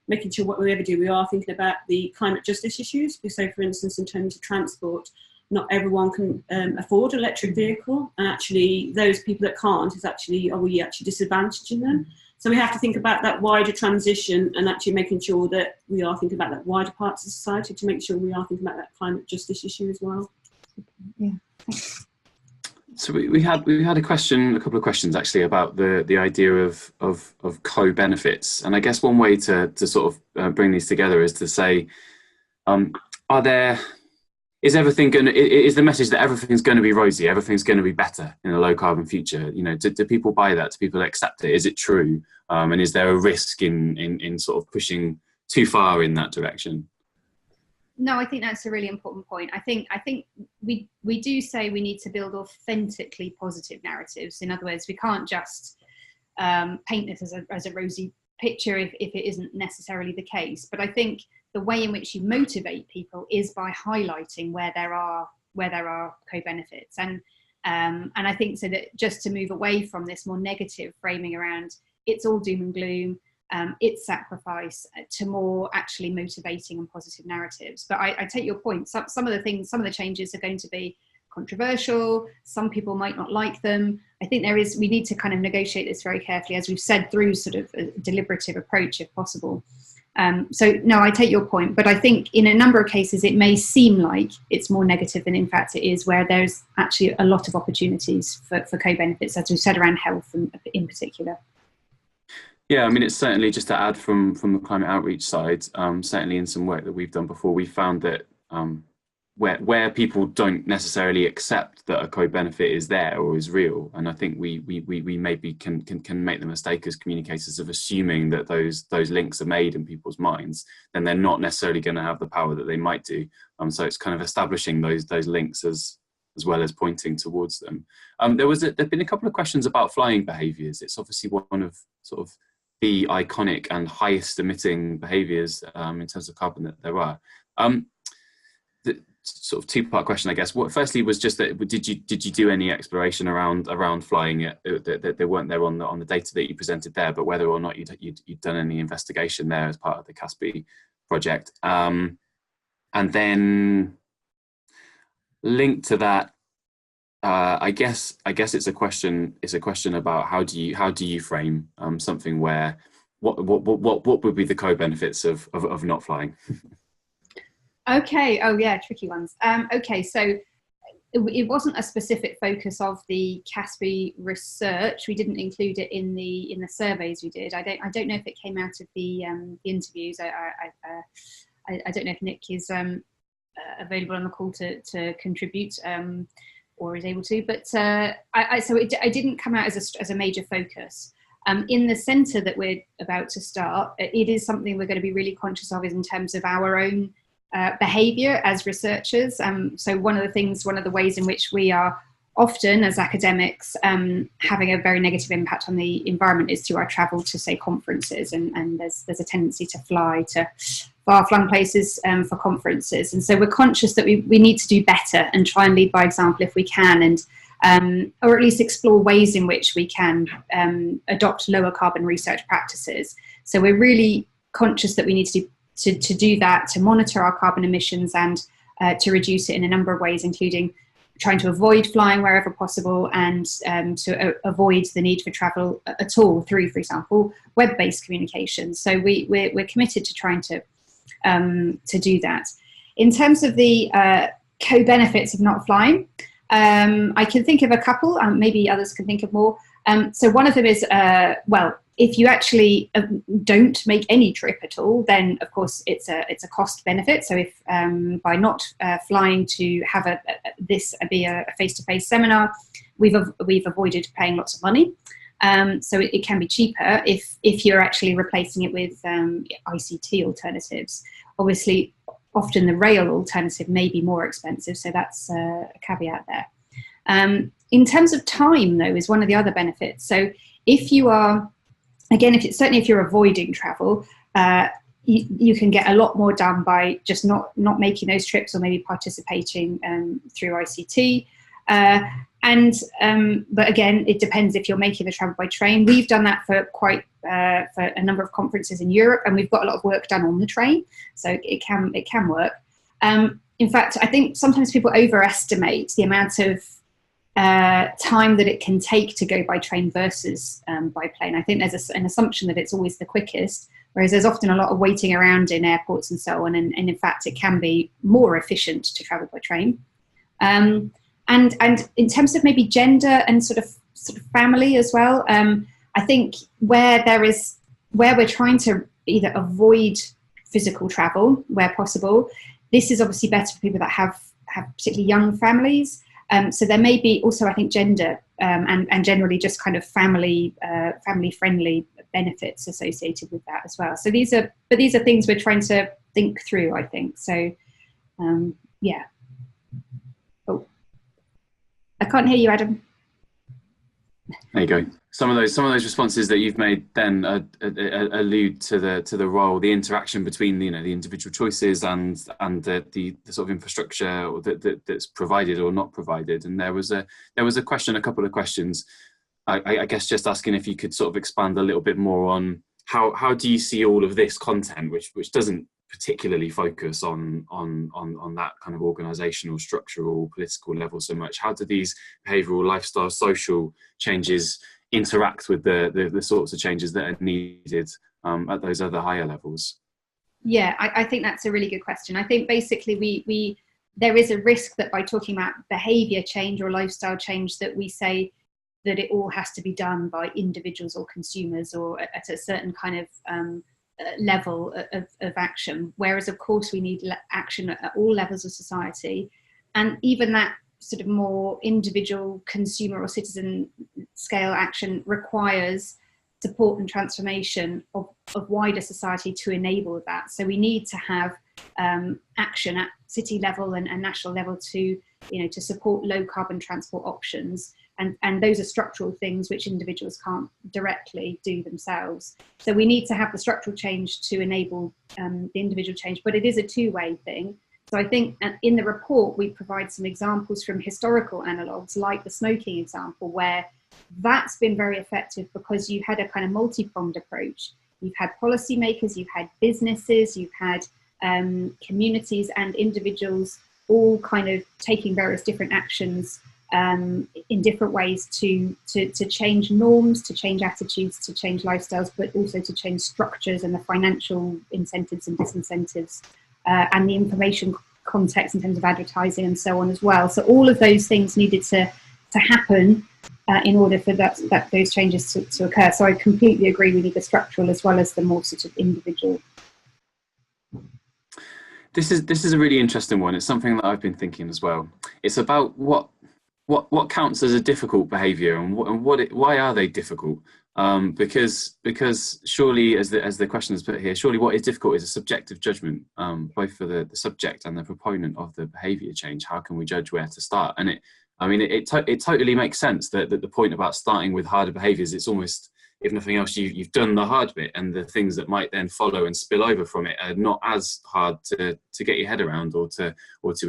making sure what we ever do, we are thinking about the climate justice issues. So for instance, in terms of transport, not everyone can afford an electric vehicle, and actually those people that can't are we actually disadvantaging them? So we have to think about that wider transition and actually making sure that we are thinking about that wider parts of society to make sure we are thinking about that climate justice issue as well. Yeah, thanks. So we had a couple of questions actually about the idea of co-benefits, and I guess one way to sort of bring these together is to say, is the message that everything's going to be rosy, everything's going to be better in a low carbon future? You know, do people buy that? Do people accept it? Is it true? And is there a risk in sort of pushing too far in that direction? No, I think that's a really important point. I think we do say we need to build authentically positive narratives. In other words, we can't just paint this as a rosy picture if it isn't necessarily the case. But I think the way in which you motivate people is by highlighting where there are co-benefits, and I think so that just to move away from this more negative framing around it's all doom and gloom, it's sacrifice, to more actually motivating and positive narratives. But I take your point. Some of the changes are going to be controversial. Some people might not like them. I think we need to kind of negotiate this very carefully, as we've said, through sort of a deliberative approach if possible. So no, I take your point, but I think in a number of cases it may seem like it's more negative than in fact it is, where there's actually a lot of opportunities for co-benefits, as we've said, around health in particular. Yeah, I mean, it's certainly, just to add from the climate outreach side, certainly in some work that we've done before, we found that where people don't necessarily accept that a co-benefit is there or is real, and I think we maybe can make the mistake as communicators of assuming that those links are made in people's minds, then they're not necessarily going to have the power that they might do. So it's kind of establishing those links as well as pointing towards them. There've been a couple of questions about flying behaviours. It's obviously one of sort of the iconic and highest emitting behaviours in terms of carbon that there are. The sort of two-part question, I guess. Firstly was just that did you do any exploration around flying it? That they weren't there on the data that you presented there, but whether or not you'd done any investigation there as part of the CASPI project, and then linked to that, I guess it's a question. It's a question about how do you frame something where what would be the co-benefits of not flying? Okay. Oh yeah, tricky ones. Okay, so it wasn't a specific focus of the CASPI research. We didn't include it in the surveys we did. I don't know if it came out of the interviews. I don't know if Nick is available on the call to contribute or is able to, but so it didn't come out as a major focus. In the centre that we're about to start, it is something we're going to be really conscious of, is in terms of our own behaviour as researchers. So one of the ways in which we are often, as academics, having a very negative impact on the environment is through our travel to, say, conferences, and there's a tendency to fly to far-flung places for conferences. And so we're conscious that we need to do better and try and lead by example if we can, and or at least explore ways in which we can adopt lower carbon research practices. So we're really conscious that we need to do that, to monitor our carbon emissions and to reduce it in a number of ways, including trying to avoid flying wherever possible, and to avoid the need for travel at all through, for example, web-based communication. So we're committed to trying to do that. In terms of the co-benefits of not flying, I can think of a couple, maybe others can think of more. So one of them is, well, if you actually don't make any trip at all, then of course it's a cost benefit. So if by not flying to have this be a face-to-face seminar, we've avoided paying lots of money. So it can be cheaper if you're actually replacing it with ICT alternatives. Obviously, often the rail alternative may be more expensive, so that's a caveat there. In terms of time, though, is one of the other benefits. So if you are, again, certainly if you're avoiding travel, you can get a lot more done by just not making those trips, or maybe participating through ICT. But again, it depends if you're making the travel by train. We've done that for a number of conferences in Europe, and we've got a lot of work done on the train, so it can work. In fact, I think sometimes people overestimate the amount of time that it can take to go by train versus by plane. I think there's an assumption that it's always the quickest, whereas there's often a lot of waiting around in airports and so on, and in fact it can be more efficient to travel by train. And in terms of maybe gender and sort of family as well, I think where we're trying to either avoid physical travel where possible, this is obviously better for people that have particularly young families. So there may be also, I think, gender and generally just kind of family friendly benefits associated with that as well. So these are things we're trying to think through, I think. So yeah. Oh, I can't hear you, Adam. There you go. Some of those responses that you've made then allude to the role, the interaction between the individual choices and the sort of infrastructure that's provided or not provided. And there was a couple of questions. I guess just asking if you could sort of expand a little bit more on how do you see all of this content, which doesn't particularly focus on that kind of organizational, structural, political level so much. How do these behavioral, lifestyle, social changes interact with the sorts of changes that are needed at those other higher levels? Yeah, I think that's a really good question. I think basically there is a risk that by talking about behavior change or lifestyle change, that we say that it all has to be done by individuals or consumers or at a certain kind of level of action, whereas of course we need action at all levels of society, and even that sort of more individual consumer or citizen scale action requires support and transformation of wider society to enable that. So we need to have action at city level and national level to support low carbon transport options. And those are structural things which individuals can't directly do themselves. So we need to have the structural change to enable the individual change, but it is a two-way thing. So I think in the report, we provide some examples from historical analogues, like the smoking example, where that's been very effective because you've had a kind of multi-pronged approach. You've had policymakers, you've had businesses, you've had communities and individuals all kind of taking various different actions in different ways to change norms, to change attitudes, to change lifestyles, but also to change structures and the financial incentives and disincentives, and the information context in terms of advertising and so on as well. So all of those things needed to happen in order for those changes to occur. So I completely agree with you, the structural as well as the more sort of individual. This is a really interesting one. It's something that I've been thinking as well. It's about what counts as a difficult behaviour, and why are they difficult? Because surely, as the question is put here, surely what is difficult is a subjective judgment, both for the subject and the proponent of the behaviour change. How can we judge where to start? And it totally makes sense that the point about starting with harder behaviours, it's almost, if nothing else, you've done the hard bit, and the things that might then follow and spill over from it are not as hard to get your head around or to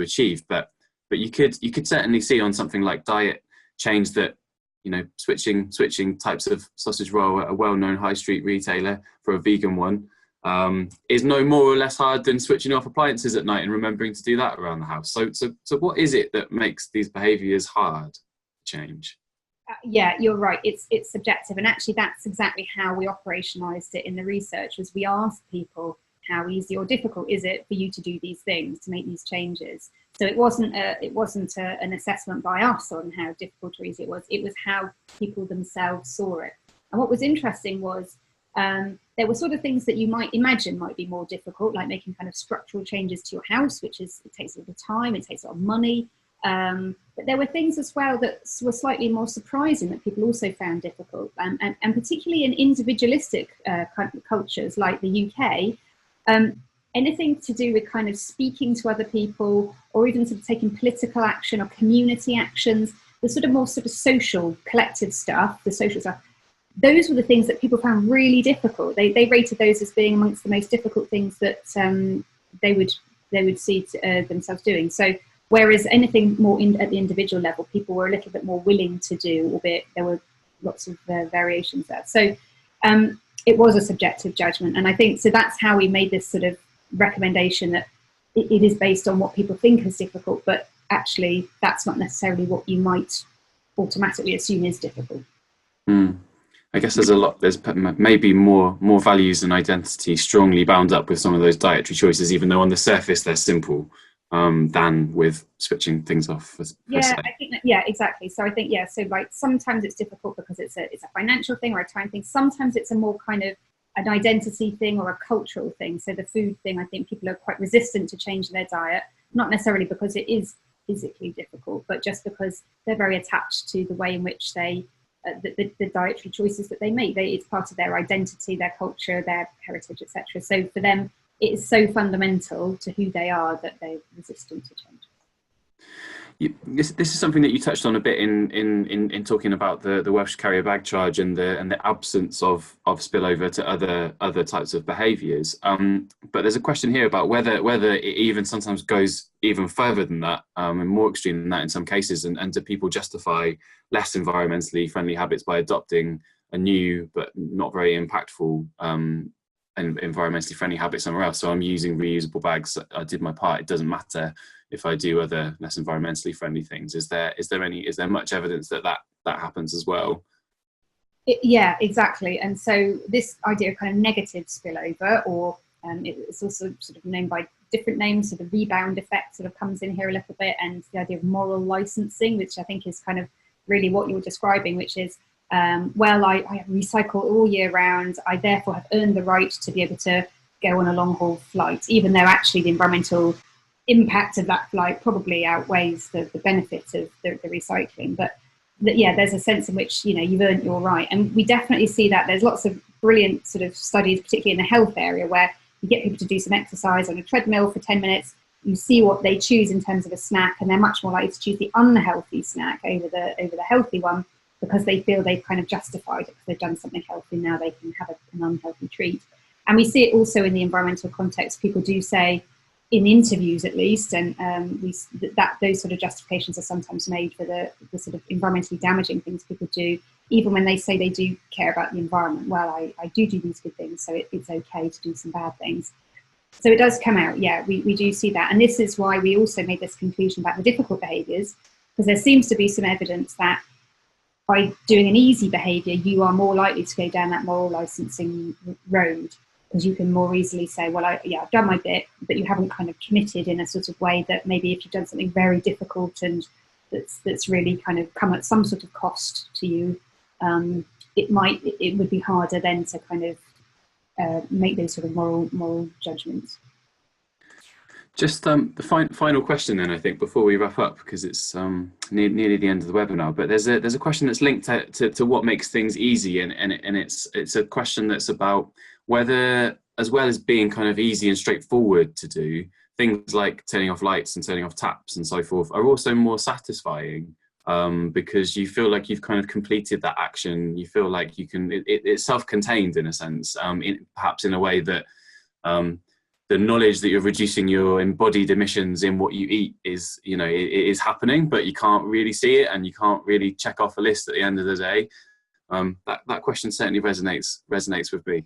achieve. But you could certainly see on something like diet change that, you know, switching types of sausage roll at a well-known high street retailer for a vegan one is no more or less hard than switching off appliances at night and remembering to do that around the house. So what is it that makes these behaviours hard to change? Yeah, you're right. It's subjective, and actually that's exactly how we operationalized it in the research. Was we asked people, how easy or difficult is it for you to do these things, to make these changes? So it wasn't an assessment by us on how difficult or easy it was. It was how people themselves saw it. And what was interesting was there were sort of things that you might imagine might be more difficult, like making kind of structural changes to your house, which it takes a lot of time, it takes a lot of money. But there were things as well that were slightly more surprising that people also found difficult, and particularly in individualistic cultures like the UK. Anything to do with kind of speaking to other people, or even sort of taking political action or community actions, the sort of more sort of social, collective stuff, the social stuff, those were the things that people found really difficult. They rated those as being amongst the most difficult things that they would see themselves doing. So whereas anything more at the individual level, people were a little bit more willing to do, albeit there were lots of variations there. So it was a subjective judgment, and I think so that's how we made this sort of recommendation, that it is based on what people think is difficult, but actually that's not necessarily what you might automatically assume is difficult. I guess there's maybe more values and identity strongly bound up with some of those dietary choices, even though on the surface they're simple, than with switching things off. Yeah, I think yeah, exactly. So I think, yeah, so like sometimes it's difficult because it's a financial thing or a time thing. Sometimes it's a more kind of an identity thing or a cultural thing. So the food thing, I think people are quite resistant to change their diet, not necessarily because it is physically difficult, but just because they're very attached to the way in which they, the dietary choices that they make. It's part of their identity, their culture, their heritage, etc. So for them, it is so fundamental to who they are that they're resistant to change. This is something that you touched on a bit in talking about the Welsh carrier bag charge and the absence of spillover to other types of behaviours. But there's a question here about whether it even sometimes goes even further than that, and more extreme than that in some cases. And do people justify less environmentally friendly habits by adopting a new but not very impactful and environmentally friendly habit somewhere else? So I'm using reusable bags. I did my part. It doesn't matter if I do other less environmentally friendly things. Is there much evidence that happens as well? Yeah, exactly. And so this idea of kind of negative spillover, or it's also sort of known by different names, so the rebound effect sort of comes in here a little bit, and the idea of moral licensing, which I think is kind of really what you're describing, which is, well, I recycle all year round, I therefore have earned the right to be able to go on a long haul flight, even though actually the environmental impact of that flight probably outweighs the benefits of the recycling. But yeah, there's a sense in which, you know, you've earned your right. And we definitely see that. There's lots of brilliant sort of studies, particularly in the health area, where you get people to do some exercise on a treadmill for 10 minutes, you see what they choose in terms of a snack, and they're much more likely to choose the unhealthy snack over the healthy one, because they feel they've kind of justified it because they've done something healthy, now they can have an unhealthy treat. And we see it also in the environmental context. People do say, in interviews at least, and those sort of justifications are sometimes made for the sort of environmentally damaging things people do, even when they say they do care about the environment. Well, I do these good things, so it's okay to do some bad things. So it does come out, yeah, we do see that. And this is why we also made this conclusion about the difficult behaviours, because there seems to be some evidence that by doing an easy behaviour, you are more likely to go down that moral licensing road, because you can more easily say, well, I've done my bit, but you haven't kind of committed in a sort of way that maybe if you've done something very difficult and that's really kind of come at some sort of cost to you, it would be harder then to kind of make those sort of moral judgments. Just the final question then, I think, before we wrap up, because it's nearly the end of the webinar. But there's a question that's linked to what makes things easy, and it's a question that's about whether, as well as being kind of easy and straightforward to do, things like turning off lights and turning off taps and so forth are also more satisfying, because you feel like you've kind of completed that action. You feel like you can, it's self-contained in a sense, perhaps in a way that the knowledge that you're reducing your embodied emissions in what you eat is, it is happening, but you can't really see it and you can't really check off a list at the end of the day. That question certainly resonates with me.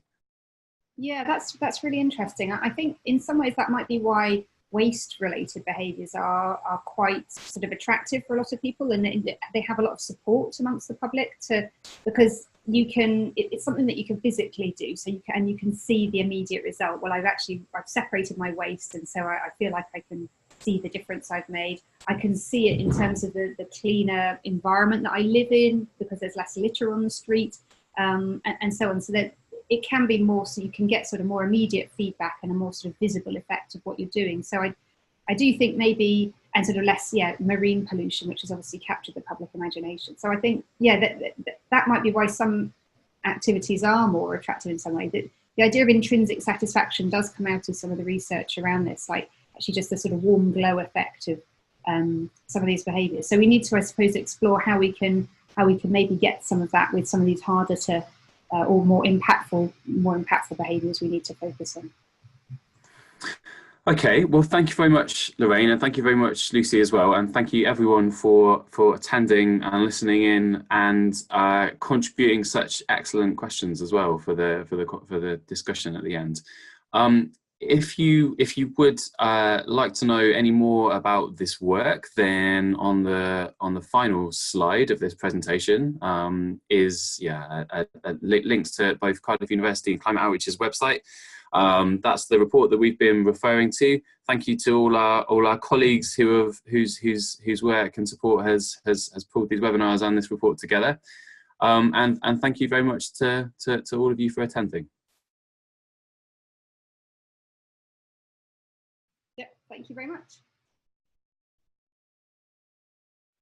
Yeah, that's really interesting. I think in some ways that might be why waste-related behaviours are quite sort of attractive for a lot of people, and they have a lot of support amongst the public because it's something that you can physically do, so you can see the immediate result. Well, I've separated my waste, and so I feel like I can see the difference I've made. I can see it in terms of the cleaner environment that I live in, because there's less litter on the street, and so on. So that it can be more, so you can get sort of more immediate feedback and a more sort of visible effect of what you're doing. So I do think maybe, and sort of less, marine pollution, which has obviously captured the public imagination. So I think, that might be why some activities are more attractive in some way. The idea of intrinsic satisfaction does come out of some of the research around this, like actually just the sort of warm glow effect of some of these behaviours. So we need to, I suppose, explore how we can maybe get some of that with some of these harder to or more impactful behaviours we need to focus on. Okay, well, thank you very much, Lorraine, and thank you very much, Lucy, as well, and thank you everyone for attending and listening in and contributing such excellent questions as well for the discussion at the end. If you would like to know any more about this work, then on the final slide of this presentation is links to both Cardiff University and Climate Outreach's website. That's the report that we've been referring to. Thank you to all our colleagues whose work and support has pulled these webinars and this report together. And thank you very much to all of you for attending. Thank you very much.